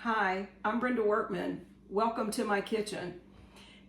Hi, I'm Brenda Workman. Welcome to my kitchen.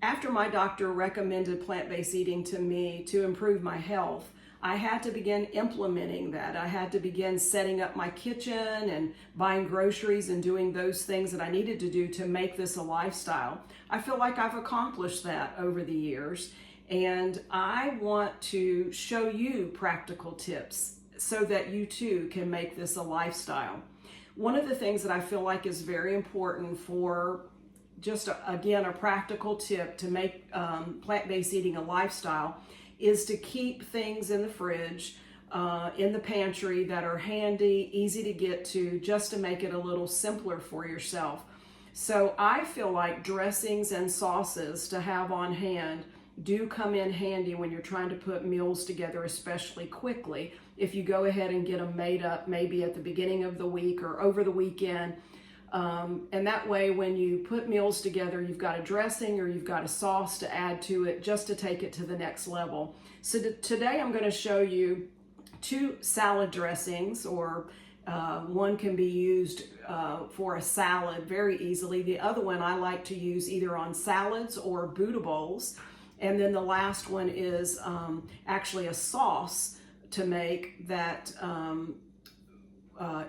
After my doctor recommended plant-based eating to me to improve my health, I had to begin implementing that. I had to begin setting up my kitchen and buying groceries and doing those things that I needed to do to make this a lifestyle. I feel like I've accomplished that over the years, and I want to show you practical tips so that you too can make this a lifestyle. One of the things that I feel like is very important for again, a practical tip to make plant-based eating a lifestyle is to keep things in the fridge, in the pantry that are handy, easy to get to, just to make it a little simpler for yourself. So I feel like dressings and sauces to have on hand do come in handy when you're trying to put meals together, especially quickly. If you go ahead and get them made up maybe at the beginning of the week or over the weekend, and that way when you put meals together, you've got a dressing or you've got a sauce to add to it just to take it to the next level. So today I'm going to show you two salad dressings, or one can be used for a salad very easily. The other one I like to use either on salads or Buddha bowls. And then the last one is actually a sauce to make that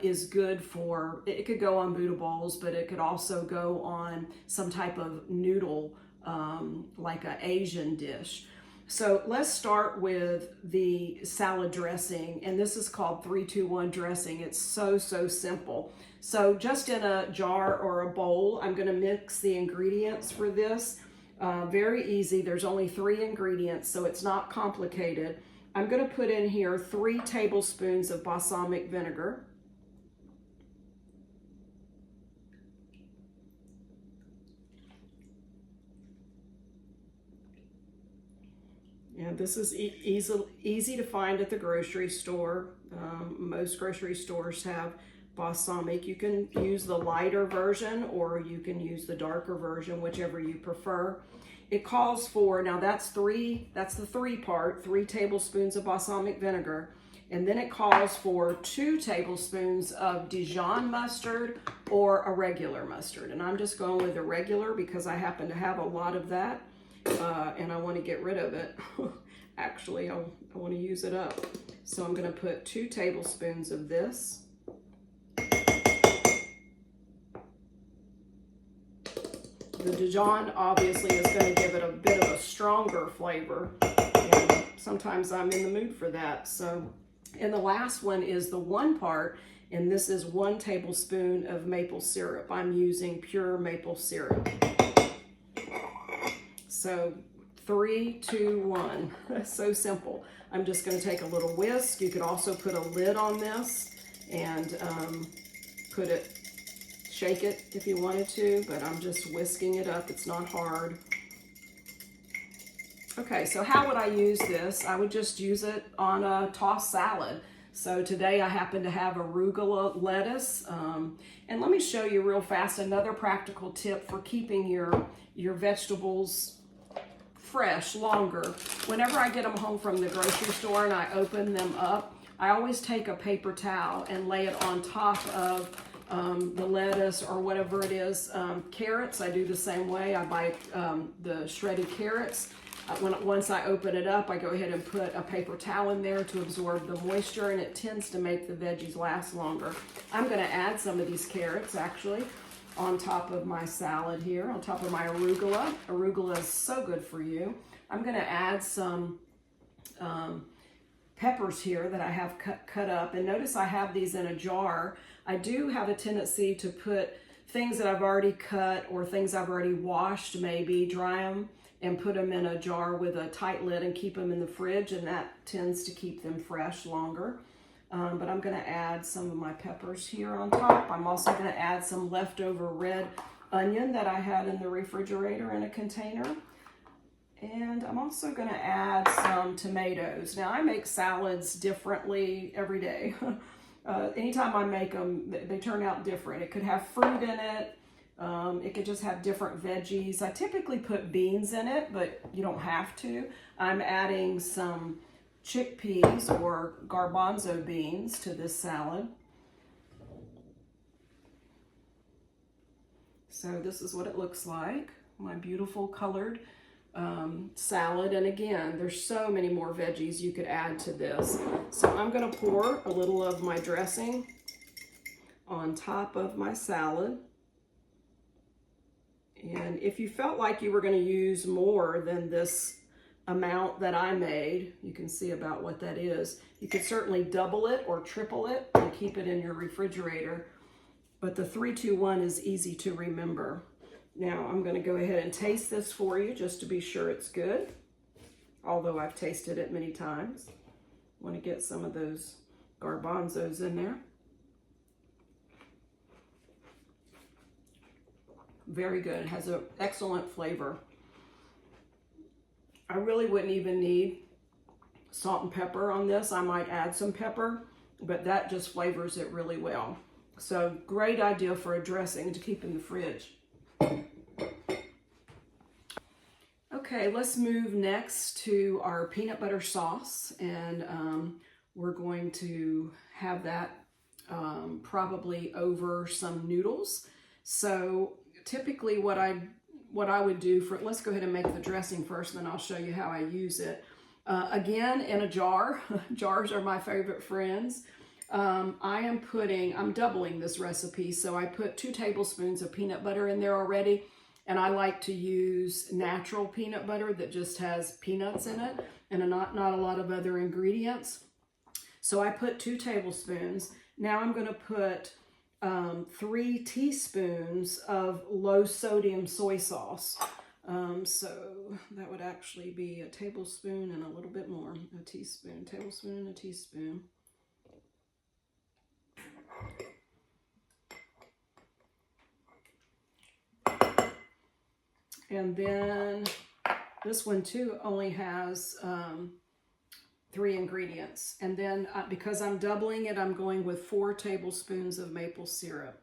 is good for, it could go on Buddha bowls, but it could also go on some type of noodle, like an Asian dish. So let's start with the salad dressing, and this is called 3-2-1 dressing. It's so simple. So just in a jar or a bowl, I'm going to mix the ingredients for this. Very easy. There's only 3 ingredients, so it's not complicated. I'm going to put in here 3 tablespoons of balsamic vinegar. And this is easy to find at the grocery store. Most grocery stores have balsamic. You can use the lighter version or you can use the darker version, whichever you prefer. It calls for, now that's the 3 part, 3 tablespoons of balsamic vinegar. And then it calls for 2 tablespoons of Dijon mustard or a regular mustard. And I'm just going with a regular because I happen to have a lot of that. And I want to get rid of it. Actually, I want to use it up. So I'm going to put 2 tablespoons of this. The Dijon obviously is going to give it a bit of a stronger flavor. And sometimes I'm in the mood for that. So, and the last one is the 1 part, and this is 1 tablespoon of maple syrup. I'm using pure maple syrup. So 3, 2, 1. That's so simple. I'm just going to take a little whisk. You could also put a lid on this and shake it if you wanted to, but I'm just whisking it up. It's not hard. Okay, so how would I use this? I would just use it on a tossed salad. So today I happen to have arugula lettuce. And let me show you real fast another practical tip for keeping your vegetables fresh longer. Whenever I get them home from the grocery store and I open them up, I always take a paper towel and lay it on top of the lettuce or whatever it is. Carrots, I do the same way. I buy the shredded carrots. Once I open it up, I go ahead and put a paper towel in there to absorb the moisture, and it tends to make the veggies last longer. I'm going to add some of these carrots actually on top of my salad here, on top of my arugula. Arugula is so good for you. I'm going to add some peppers here that I have cut up, and notice I have these in a jar. I do have a tendency to put things that I've already cut or things I've already washed, maybe dry them and put them in a jar with a tight lid and keep them in the fridge, and that tends to keep them fresh longer. But I'm going to add some of my peppers here on top. I'm also going to add some leftover red onion that I had in the refrigerator in a container. And I'm also going to add some tomatoes. Now, I make salads differently every day. Anytime I make them, they turn out different. It could have fruit in it. It could just have different veggies. I typically put beans in it, but you don't have to. I'm adding some chickpeas or garbanzo beans to this salad. So this is what it looks like, my beautiful colored salad. And again, there's so many more veggies you could add to this. So I'm going to pour a little of my dressing on top of my salad. And if you felt like you were going to use more than this amount that I made, you can see about what that is. You could certainly double it or triple it and keep it in your refrigerator. But the 3-2-1 is easy to remember. Now I'm going to go ahead and taste this for you just to be sure it's good. Although I've tasted it many times. Want to get some of those garbanzos in there. Very good. It has an excellent flavor. I really wouldn't even need salt and pepper on this. I might add some pepper, but that just flavors it really well. So great idea for a dressing to keep in the fridge. Okay, let's move next to our peanut butter sauce, and we're going to have that probably over some noodles. So typically what I would do for, let's go ahead and make the dressing first, and then I'll show you how I use it. Again, in a jar. Jars are my favorite friends. I'm doubling this recipe, so I put 2 tablespoons of peanut butter in there already, and I like to use natural peanut butter that just has peanuts in it and not a lot of other ingredients. So I put 2 tablespoons. Now I'm going to put 3 teaspoons of low sodium soy sauce. So that would actually be a tablespoon and a little bit more, a teaspoon, tablespoon and a teaspoon. And then this one too only has 3 ingredients. And then because I'm doubling it, I'm going with 4 tablespoons of maple syrup.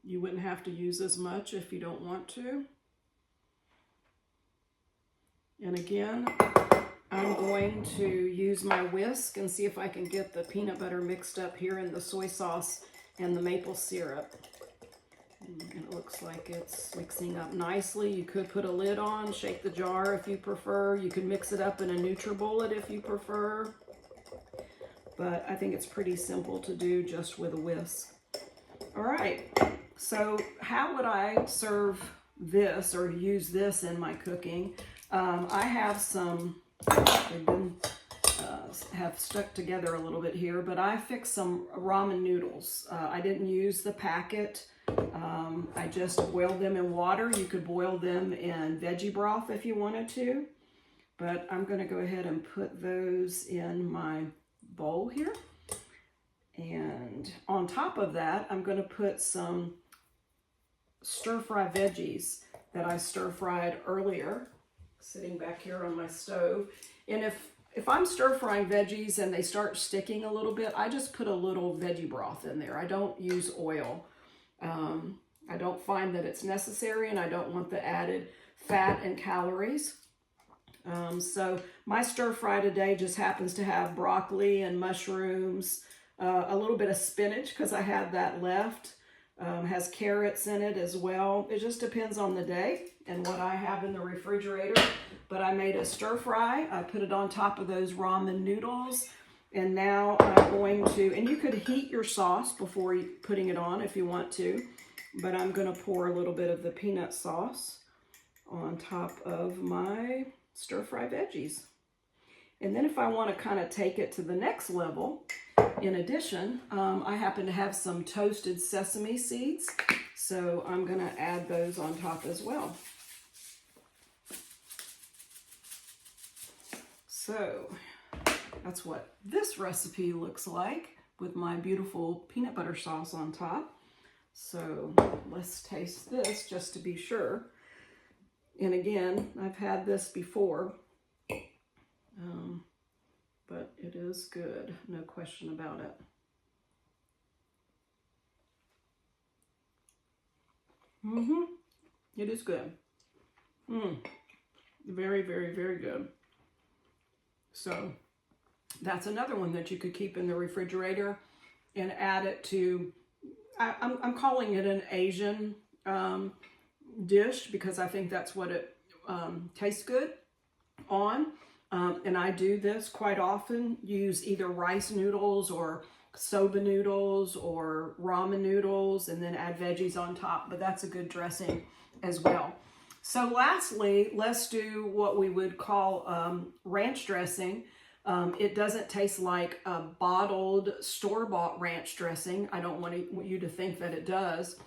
You wouldn't have to use as much if you don't want to. And again, I'm going to use my whisk and see if I can get the peanut butter mixed up here in the soy sauce and the maple syrup. And it looks like it's mixing up nicely. You could put a lid on, shake the jar if you prefer. You could mix it up in a Nutribullet if you prefer. But I think it's pretty simple to do just with a whisk. All right, so how would I serve this or use this in my cooking? I have some, they've been have stuck together a little bit here, but I fixed some ramen noodles. I didn't use the packet. I just boiled them in water. You could boil them in veggie broth if you wanted to, but I'm going to go ahead and put those in my bowl here. And on top of that, I'm going to put some stir-fry veggies that I stir-fried earlier, sitting back here on my stove. And if I'm stir-frying veggies and they start sticking a little bit, I just put a little veggie broth in there. I don't use oil. I don't find that it's necessary, and I don't want the added fat and calories. So my stir fry today just happens to have broccoli and mushrooms, a little bit of spinach because I had that left, has carrots in it as well. It just depends on the day and what I have in the refrigerator. But I made a stir fry. I put it on top of those ramen noodles. And now I'm going to, and you could heat your sauce before putting it on if you want to, but I'm going to pour a little bit of the peanut sauce on top of my stir-fry veggies. And then if I want to kind of take it to the next level, in addition, I happen to have some toasted sesame seeds, so I'm going to add those on top as well. So that's what this recipe looks like with my beautiful peanut butter sauce on top. So let's taste this just to be sure. And again, I've had this before, but it is good, no question about it. It is good. Very, very, very good. So that's another one that you could keep in the refrigerator and add it to, I'm calling it an Asian dish because I think that's what it tastes good on. And I do this quite often, use either rice noodles or soba noodles or ramen noodles, and then add veggies on top, but that's a good dressing as well. So lastly, let's do what we would call ranch dressing. It doesn't taste like a bottled store-bought ranch dressing. I don't want you to think that it does.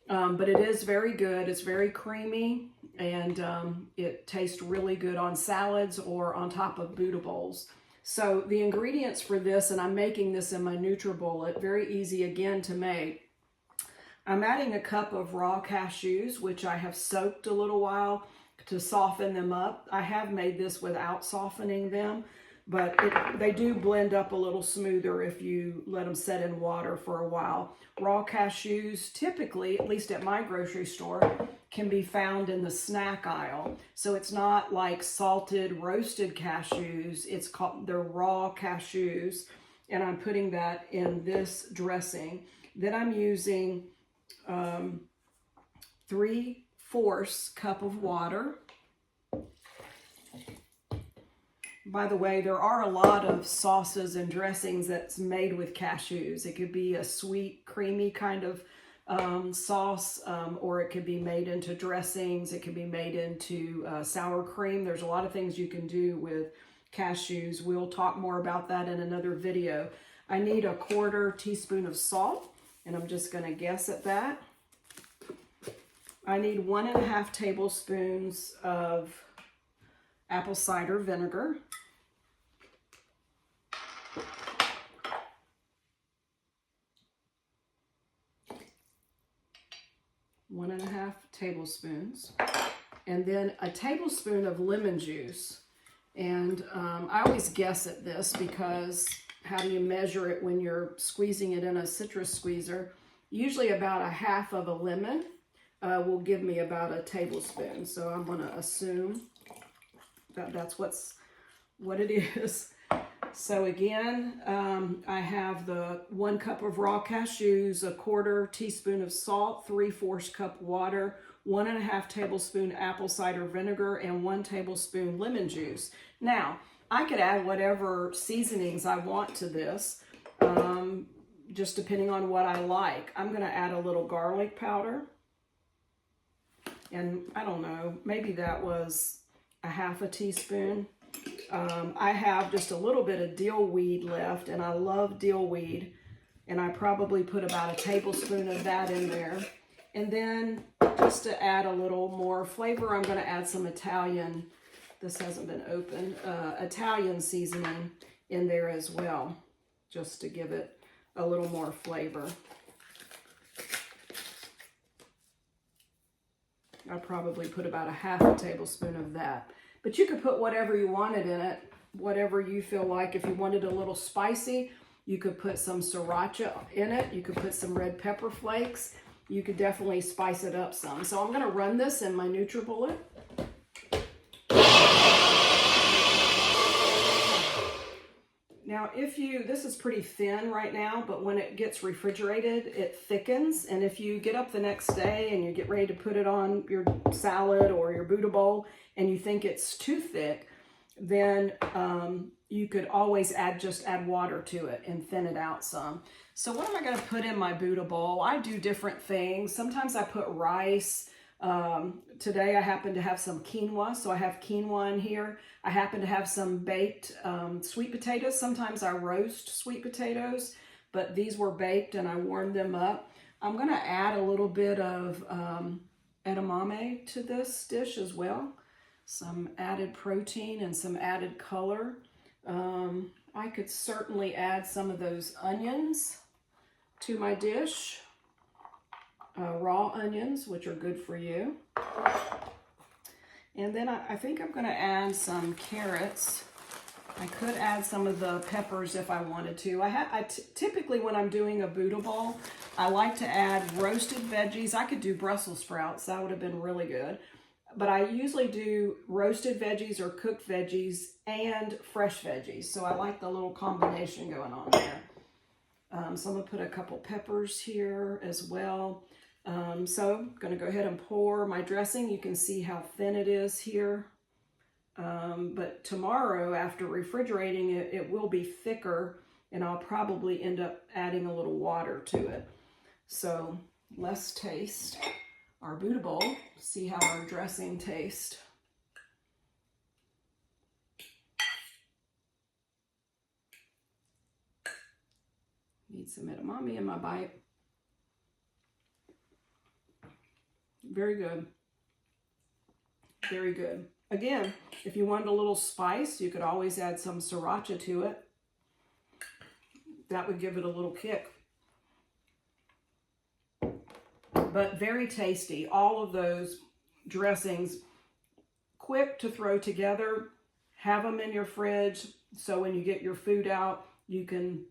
But it is very good. It's very creamy, and it tastes really good on salads or on top of Buddha bowls. So the ingredients for this, and I'm making this in my Nutribullet, very easy again to make. I'm adding a cup of raw cashews, which I have soaked a little while to soften them up. I have made this without softening them, but they do blend up a little smoother if you let them set in water for a while. Raw cashews, typically, at least at my grocery store, can be found in the snack aisle. So it's not like salted, roasted cashews. They're raw cashews, and I'm putting that in this dressing. Then I'm using 3/4 cup of water. By the way, there are a lot of sauces and dressings that's made with cashews. It could be a sweet, creamy kind of sauce, or it could be made into dressings. It could be made into sour cream. There's a lot of things you can do with cashews. We'll talk more about that in another video. I need 1/4 teaspoon of salt, and I'm just going to guess at that. I need 1½ tablespoons of apple cider vinegar. One and a half tablespoons, and then a tablespoon of lemon juice. And I always guess at this because how do you measure it when you're squeezing it in a citrus squeezer? Usually about 1/2 of a lemon will give me about a tablespoon. So I'm going to assume that that's what it is. So again, I have the 1 cup of raw cashews, 1/4 teaspoon of salt, 3/4 cup water, 1½ tablespoon apple cider vinegar, and 1 tablespoon lemon juice. Now, I could add whatever seasonings I want to this, just depending on what I like. I'm going to add a little garlic powder. And I don't know, maybe that was 1/2 teaspoon. I have just a little bit of dill weed left, and I love dill weed, and I probably put about 1 tablespoon of that in there. And then just to add a little more flavor, I'm going to add some Italian, this hasn't been opened, Italian seasoning in there as well, just to give it a little more flavor. I probably put about 1/2 tablespoon of that. But you could put whatever you wanted in it, whatever you feel like. If you wanted a little spicy, you could put some sriracha in it. You could put some red pepper flakes. You could definitely spice it up some. So I'm going to run this in my Nutribullet. Now, this is pretty thin right now, but when it gets refrigerated, it thickens. And if you get up the next day and you get ready to put it on your salad or your Buddha bowl and you think it's too thick, then you could always just add water to it and thin it out some. So what am I going to put in my Buddha bowl? I do different things. Sometimes I put rice. Today I happen to have some quinoa, so I have quinoa in here. I happen to have some baked sweet potatoes. Sometimes I roast sweet potatoes, but these were baked and I warmed them up. I'm going to add a little bit of edamame to this dish as well. Some added protein and some added color. I could certainly add some of those onions to my dish. Raw onions, which are good for you. And then I think I'm going to add some carrots. I could add some of the peppers if I wanted to. Typically when I'm doing a Buddha bowl, I like to add roasted veggies. I could do Brussels sprouts. That would have been really good. But I usually do roasted veggies or cooked veggies and fresh veggies. So I like the little combination going on there. So I'm gonna put a couple peppers here as well. So I'm gonna go ahead and pour my dressing. You can see how thin it is here. But tomorrow, after refrigerating it, it will be thicker, and I'll probably end up adding a little water to it. So let's taste our Buddha bowl, see how our dressing tastes. Need some edamame in my bite. Very good. Very good. Again, if you wanted a little spice, you could always add some sriracha to it. That would give it a little kick. But very tasty. All of those dressings, quick to throw together. Have them in your fridge so when you get your food out, you can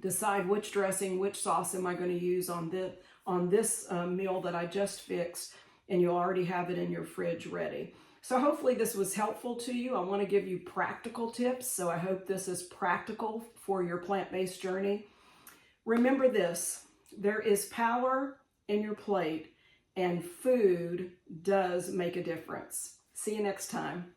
decide which dressing, which sauce am I going to use on this meal that I just fixed, and you'll already have it in your fridge ready. So hopefully this was helpful to you. I want to give you practical tips, so I hope this is practical for your plant-based journey. Remember this, there is power in your plate, and food does make a difference. See you next time.